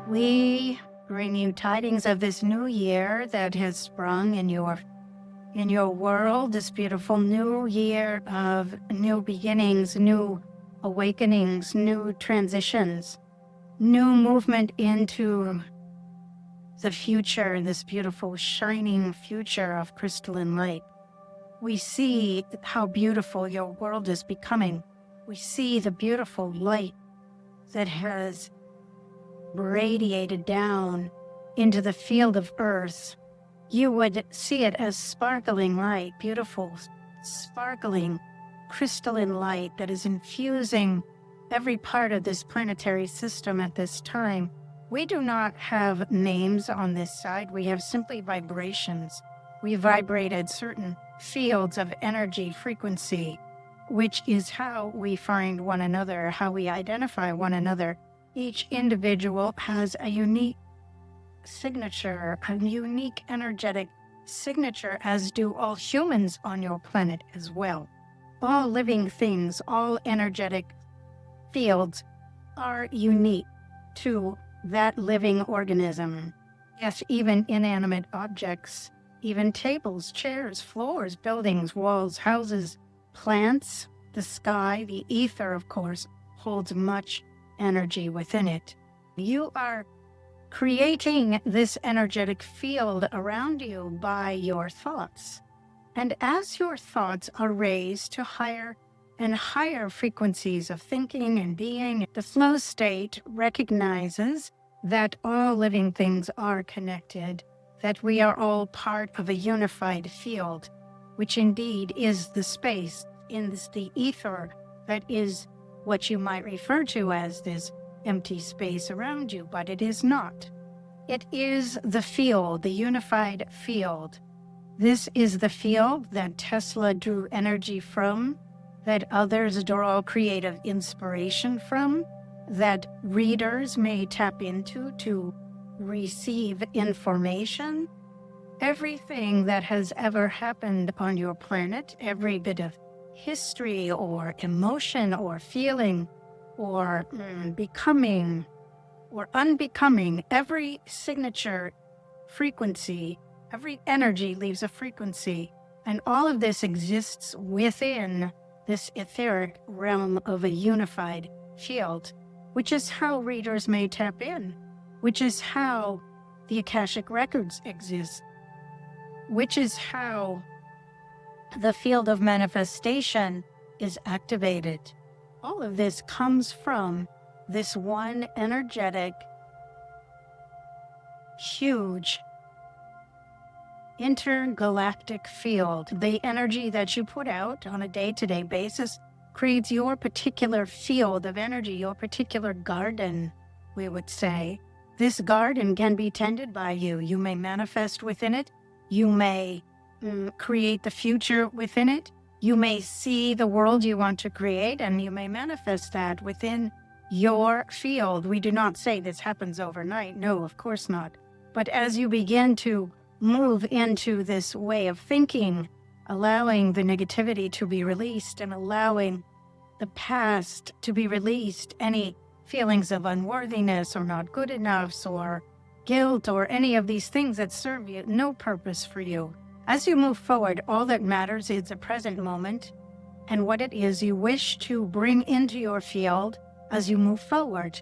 We bring you tidings of this new year that has sprung in your world, this beautiful new year of new beginnings, new awakenings, new transitions, new movement into the future, this beautiful shining future of crystalline light. We see how beautiful your world is becoming. We see the beautiful light that has radiated down into the field of earth. You would see it as sparkling light, beautiful, sparkling, crystalline light that is infusing every part of this planetary system at this time. We do not have names on this side. We have simply vibrations. We vibrated certain fields of energy frequency, which is how we find one another, how we identify one another. Each individual has a unique signature, a unique energetic signature, as do all humans on your planet as well. All living things, all energetic fields are unique to that living organism. Yes, even inanimate objects, even tables, chairs, floors, buildings, walls, houses, plants, the sky, the ether, of course, holds much energy within it. You are creating this energetic field around you by your thoughts. And as your thoughts are raised to higher and higher frequencies of thinking and being, the flow state recognizes that all living things are connected, that we are all part of a unified field, which indeed is the space in the ether that is what you might refer to as this empty space around you, but it is not. It is the field, the unified field. This is the field that Tesla drew energy from, that others draw creative inspiration from, that readers may tap into to receive information. Everything that has ever happened on your planet, every bit of history or emotion or feeling or becoming or unbecoming, every signature frequency, every energy leaves a frequency, and all of this exists within this etheric realm of a unified field, which is how readers may tap in, which is how the Akashic records exist, which is how the field of manifestation is activated. All of this comes from this one energetic, huge, intergalactic field. The energy that you put out on a day-to-day basis creates your particular field of energy, your particular garden, we would say. This garden can be tended by you. You may manifest within it. You may create the future within it. You may see the world you want to create, and you may manifest that within your field. We do not say this happens overnight. No, of course not. But as you begin to move into this way of thinking, allowing the negativity to be released and allowing the past to be released, any feelings of unworthiness or not good enough or guilt or any of these things that serve you no purpose for you. As you move forward, all that matters is the present moment and what it is you wish to bring into your field as you move forward.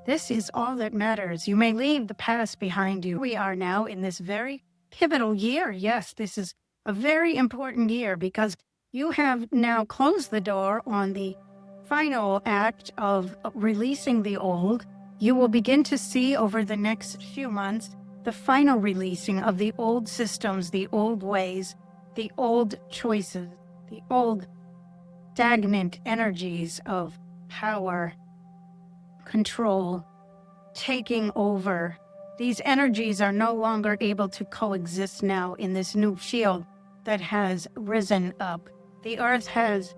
This is all that matters. You may leave the past behind you. We are now in this very pivotal year. Yes, this is a very important year because you have now closed the door on the final act of releasing the old. You will begin to see over the next few months the final releasing of the old systems, the old ways, the old choices, the old stagnant energies of power, control, taking over. These energies are no longer able to coexist now in this new field that has risen up. The earth has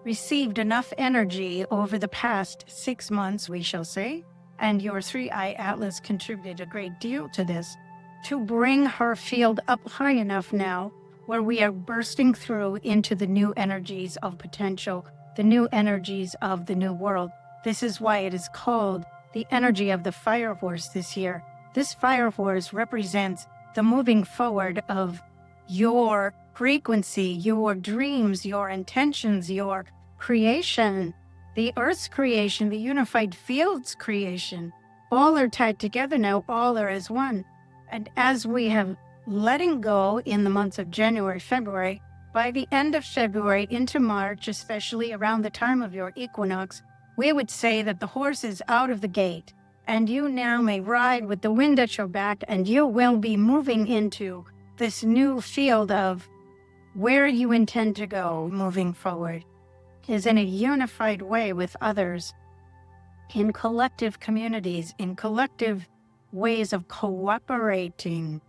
received enough energy over the past 6 months, we shall say, and your 3-eye atlas contributed a great deal to this, to bring her field up high enough now where we are bursting through into the new energies of potential, the new energies of the new world. This is why it is called the energy of the fire horse this year. This fire horse represents the moving forward of your frequency, your dreams, your intentions, your creation, the Earth's creation, the unified field's creation. All are tied together now, all are as one. And as we have letting go in the months of January, February, by the end of February into March, especially around the time of your equinox, we would say that the horse is out of the gate, and you now may ride with the wind at your back, and you will be moving into this new field of where you intend to go moving forward is in a unified way with others, in collective communities, in collective ways of cooperating,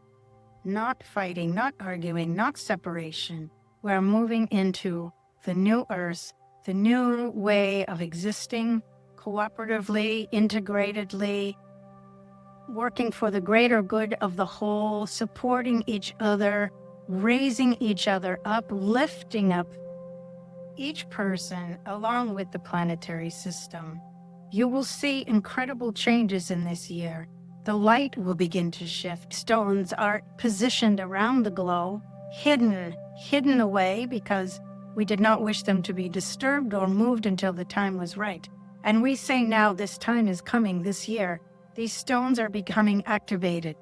not fighting, not arguing, not separation. We're moving into the new earth, the new way of existing cooperatively, integratedly, working for the greater good of the whole, supporting each other, raising each other up, lifting up each person along with the planetary system. You will see incredible changes in this year. The light will begin to shift. Stones are positioned around the globe, hidden away because we did not wish them to be disturbed or moved until the time was right. And we say now this time is coming this year. These stones are becoming activated.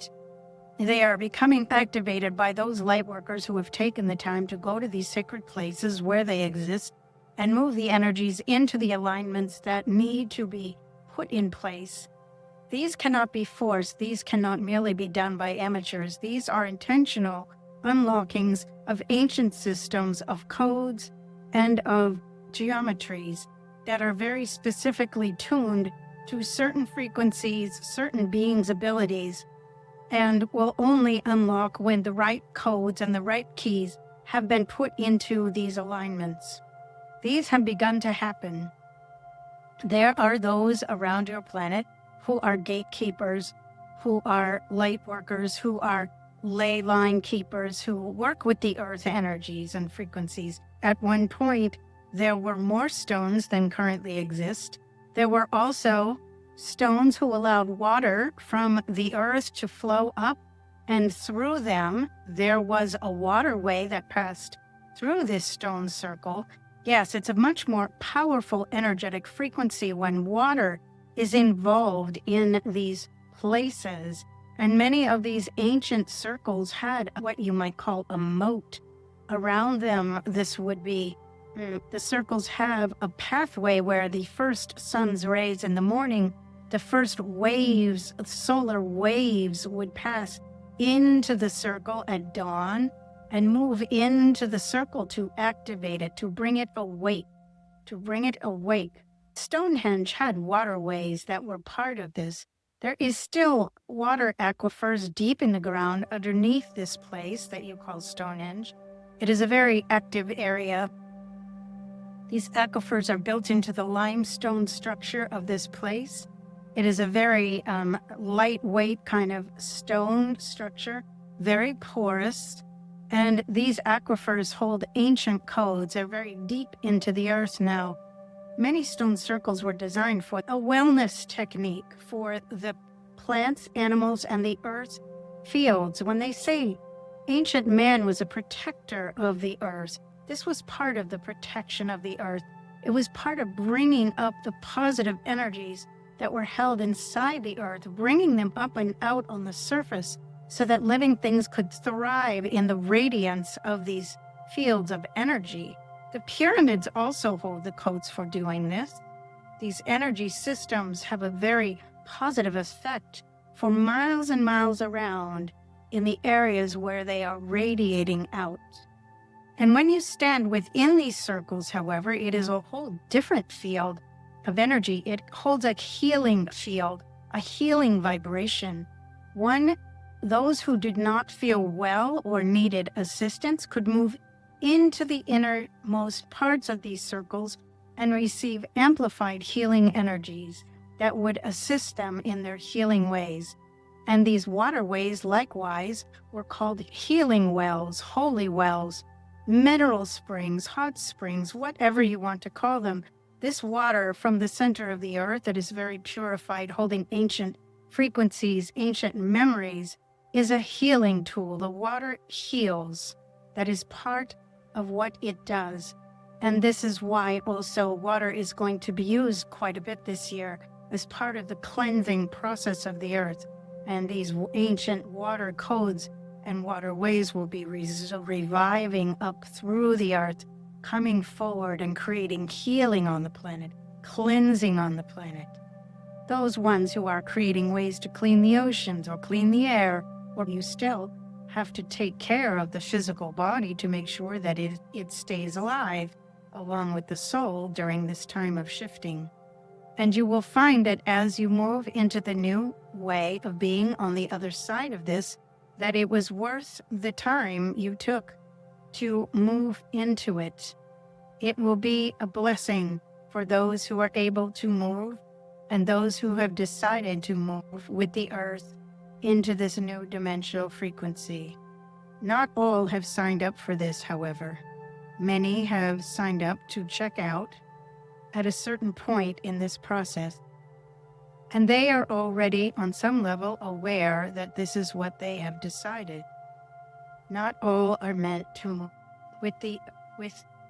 They are becoming activated by those light workers who have taken the time to go to these sacred places where they exist and move the energies into the alignments that need to be put in place. These cannot be forced. These cannot merely be done by amateurs. These are intentional unlockings of ancient systems, of codes, and of geometries that are very specifically tuned to certain frequencies, certain beings' abilities, and will only unlock when the right codes and the right keys have been put into these alignments. These have begun to happen. There are those around your planet who are gatekeepers, who are light workers, who are ley line keepers, who work with the earth energies and frequencies. At one point, there were more stones than currently exist. There were also stones who allowed water from the earth to flow up, and through them, there was a waterway that passed through this stone circle. Yes, it's a much more powerful energetic frequency when water is involved in these places. And many of these ancient circles had what you might call a moat around them. This would be, the circles have a pathway where the first sun's rays in the morning, the first waves, solar waves would pass into the circle at dawn and move into the circle to activate it, to bring it awake, Stonehenge had waterways that were part of this. There is still water aquifers deep in the ground underneath this place that you call Stonehenge. It is a very active area. These aquifers are built into the limestone structure of this place. It is a very lightweight kind of stone structure, very porous. And these aquifers hold ancient codes. They're very deep into the earth now. Many stone circles were designed for a wellness technique for the plants, animals, and the earth fields. When they say ancient man was a protector of the earth, this was part of the protection of the earth. It was part of bringing up the positive energies that were held inside the earth, bringing them up and out on the surface so that living things could thrive in the radiance of these fields of energy. The pyramids also hold the codes for doing this. These energy systems have a very positive effect for miles and miles around in the areas where they are radiating out. And when you stand within these circles, however, it is a whole different field of energy. It holds a healing field, a healing vibration. Those who did not feel well or needed assistance could move into the innermost parts of these circles and receive amplified healing energies that would assist them in their healing ways. And these waterways, likewise, were called healing wells, holy wells, mineral springs, hot springs, whatever you want to call them. This water from the center of the earth that is very purified, holding ancient frequencies, ancient memories, is a healing tool. The water heals. That is part of what it does. And this is why also water is going to be used quite a bit this year as part of the cleansing process of the earth. And these ancient water codes and waterways will be reviving up through the earth, coming forward and creating healing on the planet, cleansing on the planet. Those ones who are creating ways to clean the oceans or clean the air, or you still have to take care of the physical body to make sure that it stays alive, along with the soul during this time of shifting. And you will find that as you move into the new way of being on the other side of this, that it was worth the time you took to move into it. It will be a blessing for those who are able to move and those who have decided to move with the earth into this new dimensional frequency. Not all have signed up for this, however. Many have signed up to check out at a certain point in this process, and they are already on some level aware that this is what they have decided. Not all are meant to move with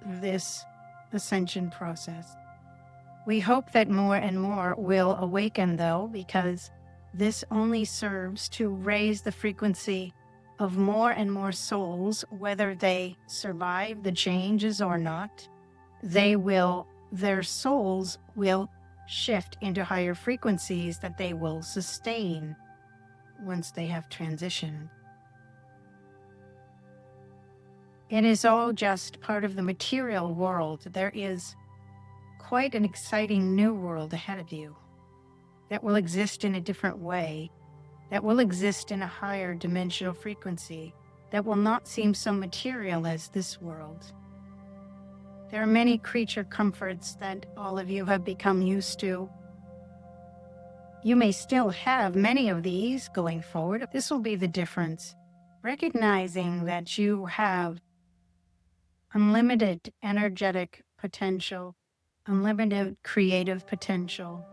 this ascension process. We hope that more and more will awaken, though, because this only serves to raise the frequency of more and more souls, whether they survive the changes or not. Their souls will shift into higher frequencies that they will sustain once they have transitioned. It is all just part of the material world. There is quite an exciting new world ahead of you that will exist in a different way, that will exist in a higher dimensional frequency, that will not seem so material as this world. There are many creature comforts that all of you have become used to. You may still have many of these going forward. This will be the difference. Recognizing that you have unlimited energetic potential, unlimited creative potential,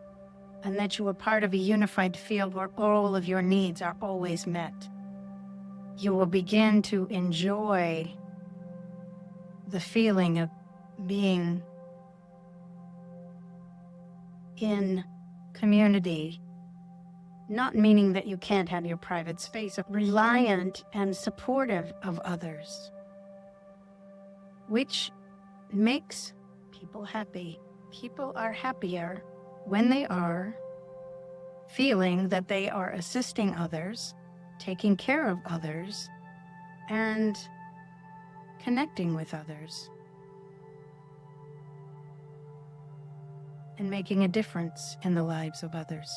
and that you are part of a unified field where all of your needs are always met. You will begin to enjoy the feeling of being in community, not meaning that you can't have your private space, but reliant and supportive of others, which makes people happy. People are happier when they are feeling that they are assisting others, taking care of others, and connecting with others, and making a difference in the lives of others.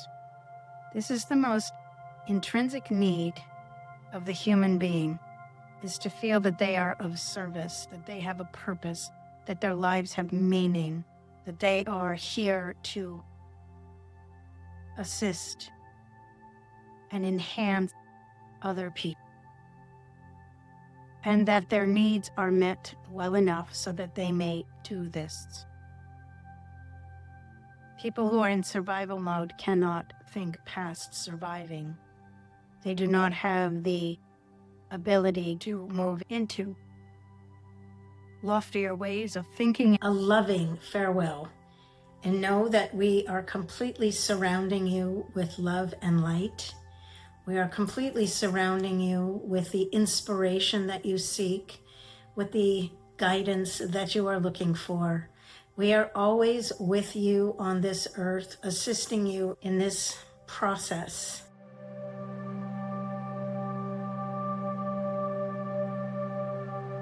This is the most intrinsic need of the human being, is to feel that they are of service, that they have a purpose, that their lives have meaning, that they are here to assist and enhance other people, and that their needs are met well enough so that they may do this. People who are in survival mode cannot think past surviving. They do not have the ability to move into loftier ways of thinking. A loving farewell, and know that we are completely surrounding you with love and light. We are completely surrounding you with the inspiration that you seek, with the guidance that you are looking for. We are always with you on this earth, assisting you in this process.